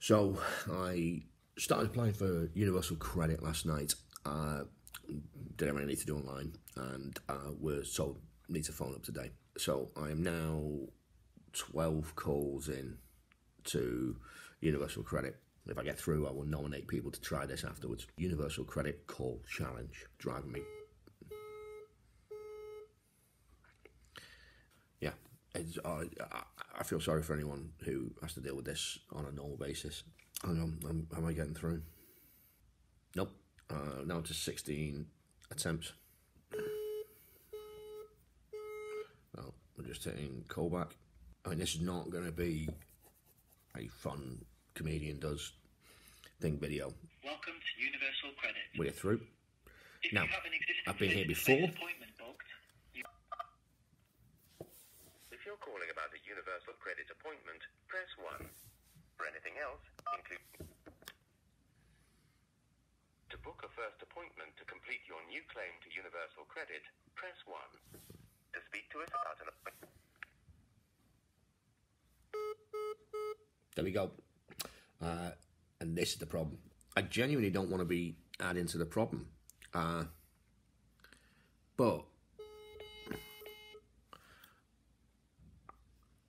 So I started applying for universal credit last night. Did everything I need to do online, and was told need to phone up today. So I am now 12 calls in to universal credit. If I get through, I will nominate people to try this afterwards. Universal credit call challenge, driving me. Yeah, I feel sorry for anyone who has to deal with this on a normal basis. Am I getting through? Nope. Now to 16 attempts. Well, we're just hitting callback. I mean, this is not going to be a fun comedian does thing video. Welcome to Universal Credit. We're through. If Now, you have an existing I've been here face-to-face before. appointment booked, If you're calling about a universal credit appointment, press 1. For anything else, include... To book a first appointment to complete your new claim to universal credit, press 1. To speak to us about an appointment... There we go. And this is the problem. I genuinely don't want to be adding to the problem. But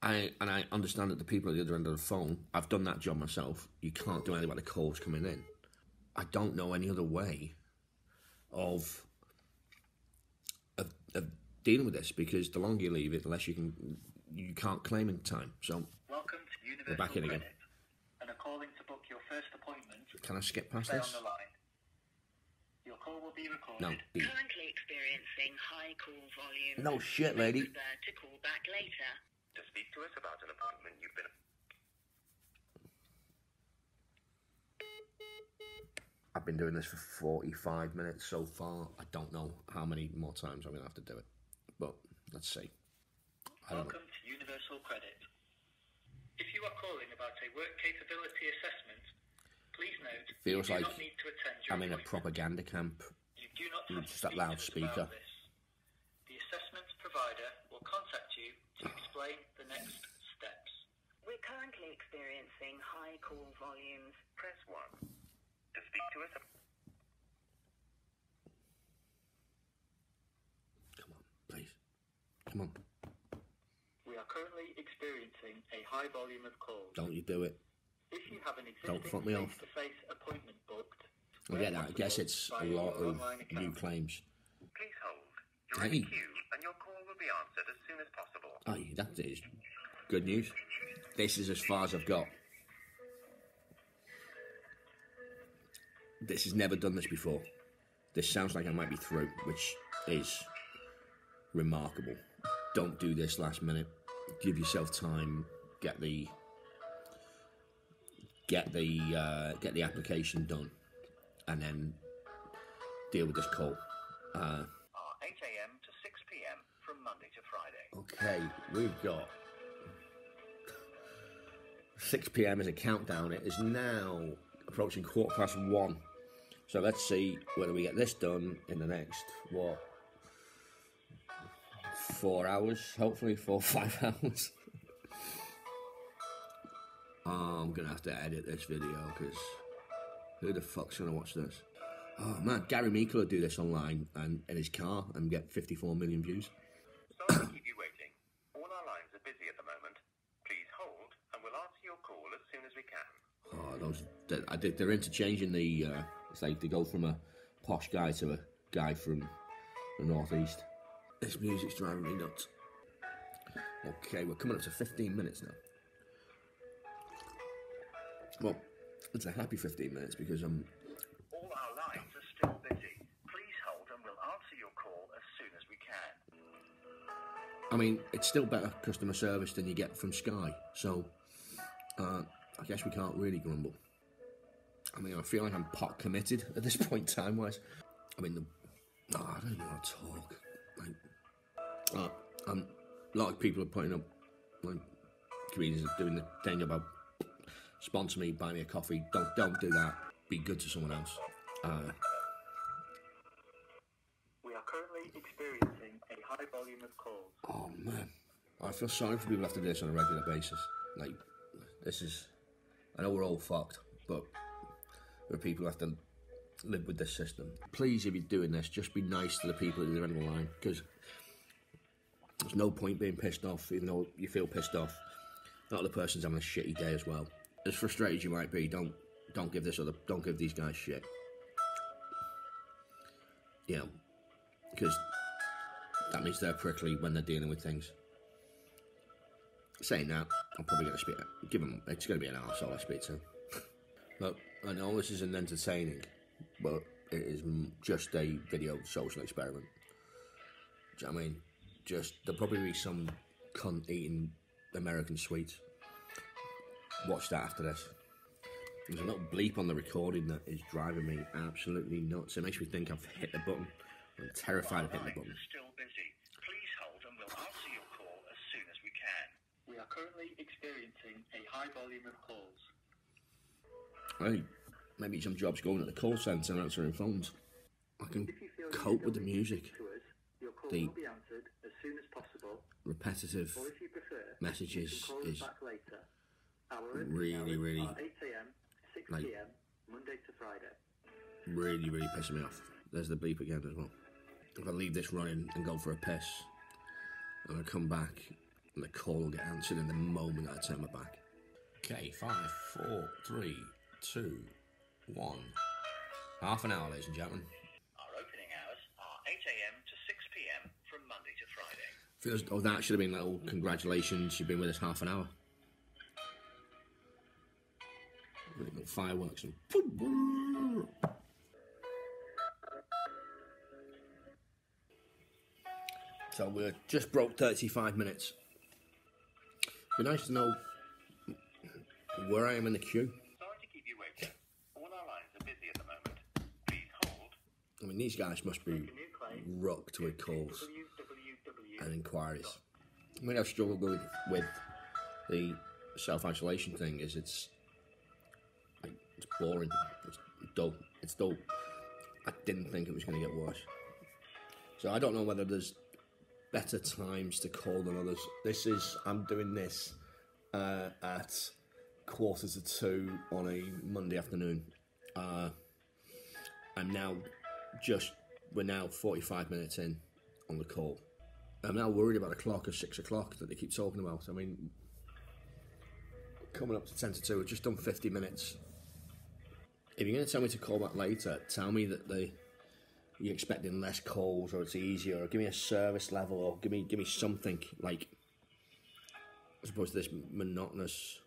I understand that the people at the other end of the phone, I've done that job myself. You can't do anything about the calls coming in. I don't know any other way of dealing with this, because the longer you leave it, the less you can't claim in time. So welcome to Universal we're back in again. Credit, and are calling to book your first appointment. Can I skip past Stay this? on the line. Your call will be recorded. No. Currently experiencing high call volume. No shit, lady. Prefer to call back later. To speak to us about an appointment you've been... I've been doing this for 45 minutes so far. I don't know how many more times I'm going to have to do it. But let's see. I don't know. Welcome to Universal Credit. If you are calling about a work capability assessment, please note Feels you do like not need to attend your I'm in a appointment. propaganda camp. You do not have to Just that speak to us loudspeaker. about this. The assessment provider will contact you to explain the next steps. We're currently experiencing high call volumes. Press 1. To speak to us... Come on, please. Come on. We are currently experiencing a high volume of calls. Don't you do it. If you have an Don't existing fuck me off. face-to-face appointment booked, I get that. I guess it's a lot of new claims. Please hold. You're in Hey. the queue, and your call will be answered as soon as possible. Oh, that is good news. This is as far as I've got. This has never done this before. This sounds like I might be through, which is remarkable. Don't do this last minute. Give yourself time. Get the application done, and then deal with this call. Are 8 a.m. to 6 p.m. from Monday to Friday. Okay, we've got 6 p.m. as a countdown. It is now approaching 1:15. So let's see whether we get this done in the next, 4 hours, hopefully 4 or 5 hours. I'm going to have to edit this video, because who the fuck's going to watch this? Oh man, Gary Meeker will do this online and in his car and get 54 million views. Sorry to keep you waiting. All our lines are busy at the moment. Please hold, and we'll answer your call as soon as we can. Oh, they're interchanging the, it's like they go from a posh guy to a guy from the northeast. This music's driving me nuts. Okay, we're coming up to 15 minutes now. Well, it's a happy 15 minutes because All our lines are still busy. Please hold, and we'll answer your call as soon as we can. I mean, it's still better customer service than you get from Sky, so I guess we can't really grumble. I mean, I feel like I'm pot committed at this point time-wise. I mean, I don't even want to talk. Like, a lot of people are putting up, like, comedians are doing the thing about sponsor me, buy me a coffee. Don't do that. Be good to someone else. We are currently experiencing a high volume of calls. Oh man, I feel sorry for people who have to do this on a regular basis. Like, this is I know we're all fucked, but there are people who have to live with this system. Please, if you're doing this, just be nice to the people at the end of the line, because there's no point being pissed off, even though you feel pissed off. Not the person's having a shitty day as well. As frustrated as you might be, don't give these guys shit. You know, because that means they're prickly when they're dealing with things. Saying that, I'm probably going to speak. It's going to be an arsehole I speak to. Look, I know this isn't entertaining, but it is just a video social experiment. Do you know what I mean? There'll probably be some cunt eating American sweets. Watch that after this. There's a little bleep on the recording that is driving me absolutely nuts. It makes me think I've hit the button. I'm terrified of hitting the button. Still busy. Please hold and we'll answer your call as soon as we can. We are currently experiencing a high volume of calls. Hey, maybe some jobs going at the call centre and answering phones. I can cope with the music. Your call The will be answered as soon as possible. repetitive Or if you prefer, messages you can call us is back later. Our really, really, are 8 a.m., 6 like, p.m., Monday to Friday. really, really pissing me off. There's the bleep again as well. If I leave this running and go for a piss, and I come back, and the call will get answered in the moment I turn my back. Okay, 5, 4, 3, 2, 1. Half an hour, ladies and gentlemen. Our opening hours are 8 a.m. to 6 p.m. from Monday to Friday. Feels, oh, that should have been little congratulations, you've been with us half an hour. Little fireworks and... So we're just broke 35 minutes. Be nice to know where I am in the queue. Sorry to keep you waiting. All our lines are busy at the moment. Please hold. I mean, these guys must be rocked with calls and inquiries. I mean, I've struggled with the self-isolation thing is it's boring, it's dull. I didn't think it was going to get worse. So I don't know whether there's better times to call than others. I'm doing this at 1:45 on a Monday afternoon. We're now 45 minutes in on the call. I'm now worried about the clock of 6 o'clock that they keep talking about. I mean, coming up to 10 to 2, we've just done 50 minutes. If you're going to tell me to call back later, tell me that you're expecting less calls, or it's easier, or give me a service level, or give me something like, as opposed to this monotonous.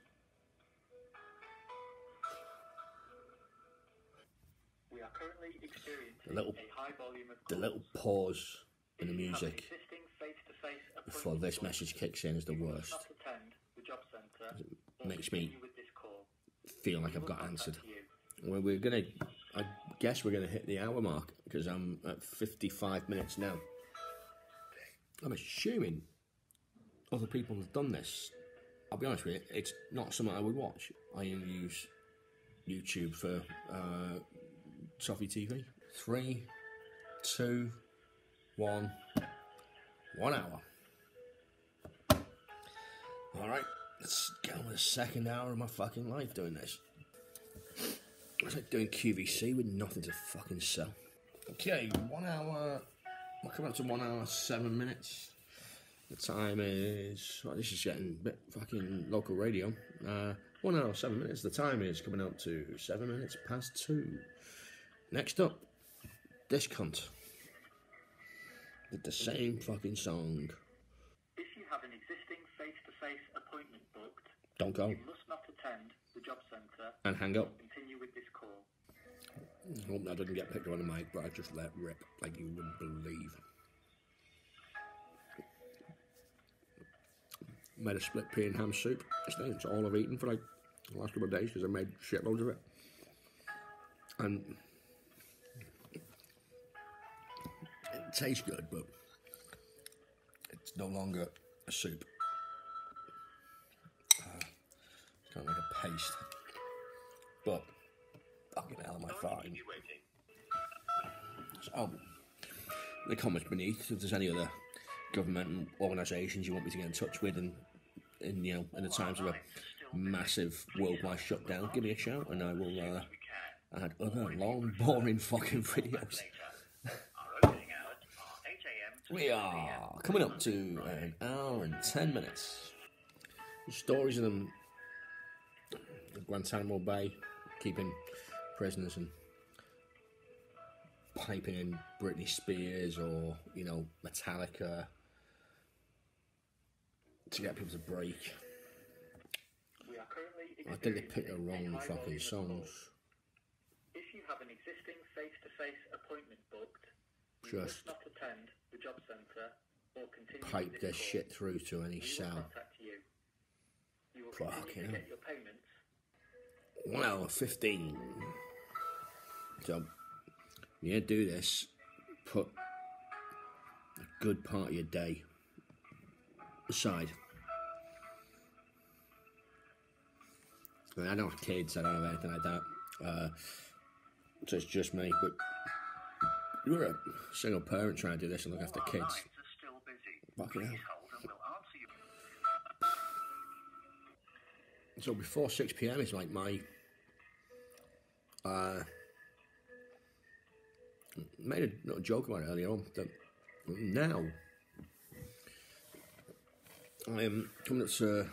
We are currently experiencing a high volume of the calls. little pause in the If you have an music existing face-to-face before appointment this booked, message kicks in is the you must worst. not attend the job centre or Makes me continue with this call. feel like We I've will got contact answered. you. Well, I guess we're gonna hit the hour mark because I'm at 55 minutes now. I'm assuming other people have done this. I'll be honest with you, it's not something I would watch. I only use YouTube for Toffee TV. 3, 2, 1 hour. Alright, let's get on with the second hour of my fucking life doing this. It's like doing QVC with nothing to fucking sell. Okay, 1 hour. We're coming up to 1 hour, 7 minutes. The time is... Well, this is getting a bit fucking local radio. 1 hour, 7 minutes. The time is coming up to 7 minutes past 2. Next up, this cunt did the same fucking song. If you have an existing face-to-face appointment booked, Don't go. you must not attend the job centre And hang up. continue with this call. I hope that doesn't get picked up on the mic, but I just let rip like you wouldn't believe. Made a split pea and ham soup. It's all I've eaten for like the last couple of days because I made shitloads of it. And it tastes good, but it's no longer a soup. It's kind of like a paste. But fucking hell am I farting. So, the comments beneath, if there's any other government organisations you want me to get in touch with, and in the times of a massive worldwide shutdown, give me a shout and I will add other long, boring fucking videos. We are coming up to an hour and 10 minutes. Stories of them, Guantanamo Bay, keeping prisoners and piping in Britney Spears or, you know, Metallica to get people to break. I think they picked the wrong fucking songs. If you have an existing face-to-face appointment booked, you must not attend the job centre or continue pipe their shit through to any cell. You will continue to get your payments. 1 hour 15. So, you do this, put a good part of your day aside. I mean, I don't have kids, I don't have anything like that. So it's just me, but you're a single parent trying to do this and look after kids. Fucking hell. So before 6 PM is like my made a little joke about it earlier on that now I am coming up to,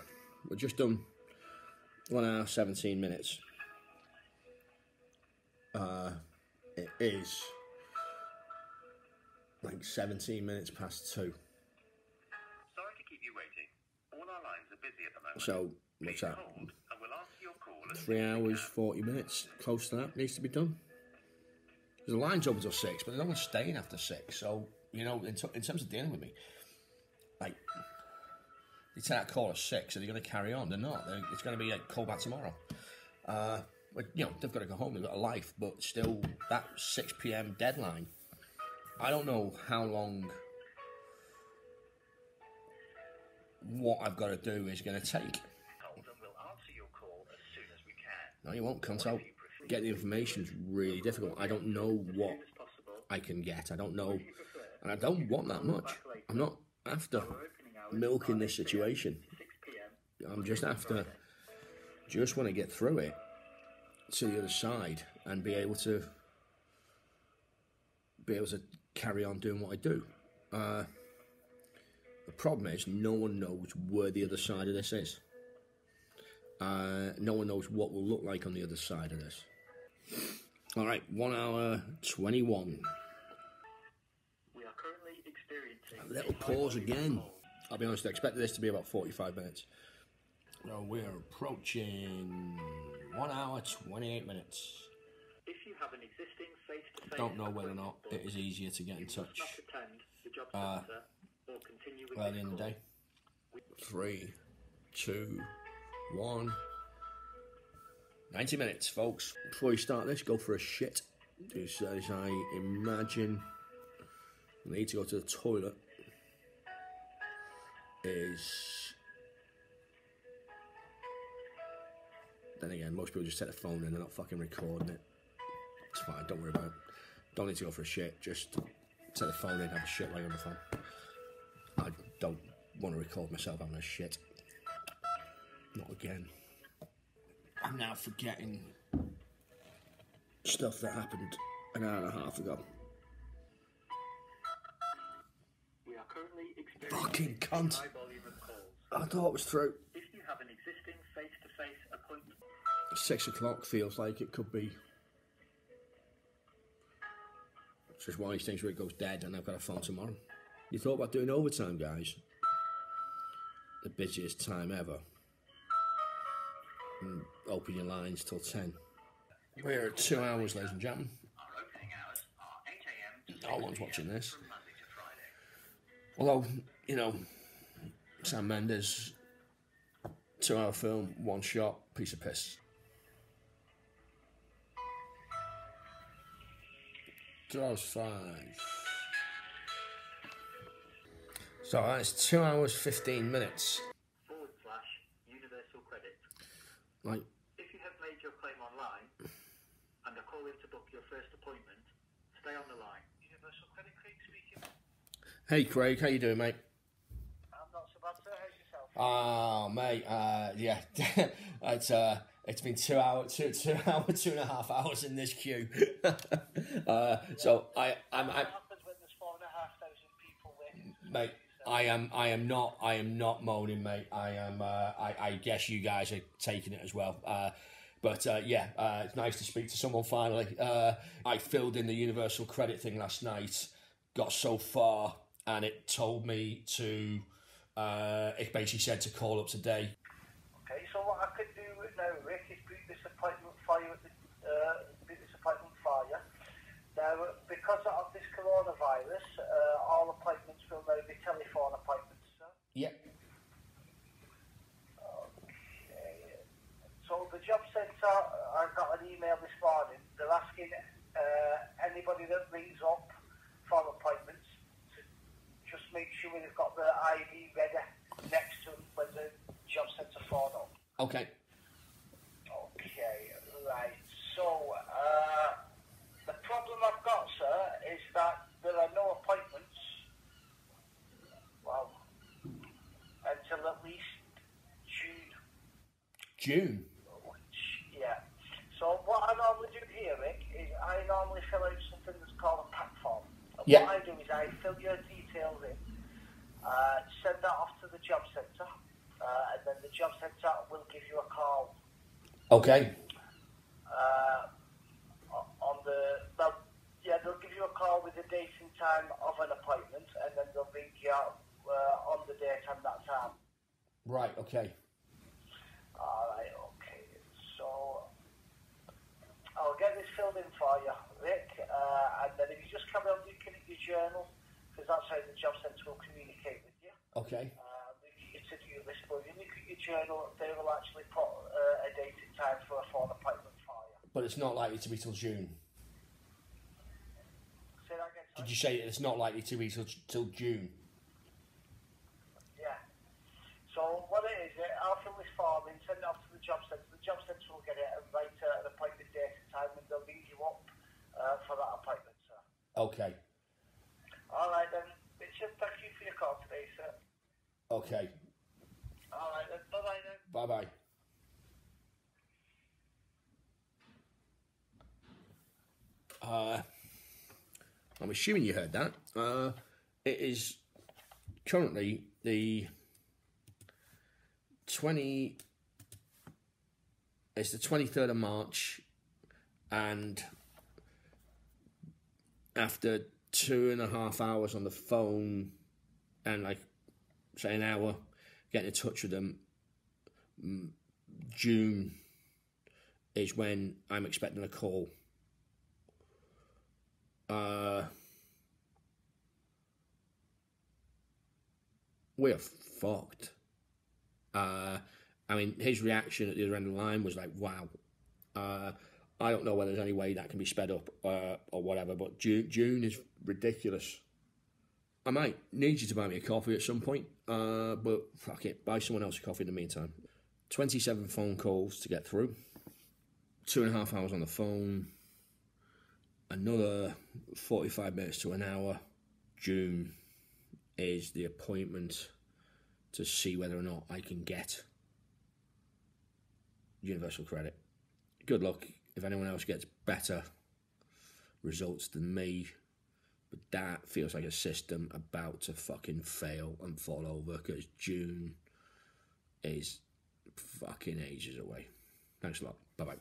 we're just done 1 hour 17 minutes. It is like 17 minutes past 2. Sorry to keep you waiting. All our lines are busy at the moment. So what's that? And we'll answer your call as 3 hours 40 minutes, close to that, needs to be done. The line's open till 6, but they're not going to stay in after 6. So, you know, in terms of dealing with me, like, they take that call at 6, are they going to carry on? They're not. It's going to be like, call back tomorrow. But, you know, they've got to go home, they've got a life, but still, that 6 PM deadline, I don't know how long what I've got to do is going to take. We'll answer your call as soon as we can. No, you won't, cunt out. Get the information's really difficult. I don't know what I can get. I don't know, and I don't want that much. I'm not after milking this situation. I'm just after, just want to get through it to the other side and be able to carry on doing what I do. The problem is no one knows where the other side of this is. No one knows what will look like on the other side of this. All right, 1 hour 21. We are currently experiencing A little pause again. I'll be honest, I expected this to be about 45 minutes. Well, we're approaching 1 hour 28 minutes. If you have an existing face-to-face Don't know whether or not it is easier to get in touch early in the day. 3, 2, 1. 90 minutes, folks. Before you start this, go for a shit. As I imagine the need to go to the toilet is... Then again, most people just take the phone in, they're not fucking recording it. It's fine, don't worry about it. Don't need to go for a shit, just take the phone in, have a shit while you're on the phone. I don't want to record myself having a shit. Not again. I'm now forgetting stuff that happened an hour and a half ago. We are currently experiencing Fucking cunt. high volume of calls. I thought it was through. If you have an existing face-to-face appointment, 6 o'clock feels like it could be. It's just one of these things where it goes dead and I've got a phone tomorrow. You thought about doing overtime, guys? The busiest time ever. And open your lines till 10. We're at 2 hours, ladies and gentlemen. Our opening hours are 8 AM to No one's watching this. from Monday to Friday. Although, you know, Sam Mendes, 2 hour film, one shot, piece of piss. 2 hours 5. So that's 2 hours 15 minutes. /universal credit. Like, If you have made your claim online and are calling to book your first appointment, stay on the line. Universal Credit, Craig speaking. hey Craig, how you doing, mate? I'm not so bad, sir. How's yourself? Oh, mate, yeah, it's been 2 hours, 2.5 hours in this queue. So What happens when there's 4,500 people waiting? mate, I am not moaning, mate. I guess you guys are taking it as well. But it's nice to speak to someone finally. I filled in the universal credit thing last night, got so far, and it told me to. It basically said to call up today. Okay, so what I could do now, Rick, is book this appointment for you. Now, because of this coronavirus, all appointments will now be telephone appointments, sir. Yep. Okay. So the job centre, I got an email this morning. They're asking anybody that rings up for appointments to just make sure they've got the ID ready next to them when the job centre phone up. Okay. Okay, right. So, the problem I've got, sir, is that there are no appointments, well, until at least June. June. Yeah. So what I normally do here, Rick, is I normally fill out something that's called a pack form. And Yeah. what I do is I fill your details in, send that off to the job centre, and then the job centre will give you a call. Okay. They'll give you a call with the date and time of an appointment, and then they'll ring you out on the date and that time. Right. Okay. Alright, okay. So, I'll get this filled in for you, Rick, and then if you just carry on looking at your journal, because that's how the job centre will communicate with you. Okay. Look at your to-do list, but if you look at your journal, they will actually put a date and time for a phone appointment for you. But it's not likely to be till June. Say that again, sorry? Did you say it's not likely to be till June? Yeah. So what it is, I'll fill this form in, send it off to the job centre. The job centre will get it and write an appointment date and time, and they'll ring you up for that appointment, sir. Okay. All right then, Richard. Thank you for your call today, sir. Okay. All right then. Bye bye then. Bye bye. I'm assuming you heard that. It is currently the 23rd of March, and after 2.5 hours on the phone and like say an hour getting in touch with them, June is when I'm expecting a call. We're fucked. I mean, his reaction at the other end of the line was like, wow. I don't know whether there's any way that can be sped up or whatever, but June is ridiculous. I might need you to buy me a coffee at some point, but fuck it, buy someone else a coffee in the meantime. 27 phone calls to get through, 2.5 hours on the phone, another 45 minutes to an hour. June is the appointment to see whether or not I can get universal credit. Good luck if anyone else gets better results than me, but that feels like a system about to fucking fail and fall over, because June is fucking ages away. Thanks a lot. Bye-bye.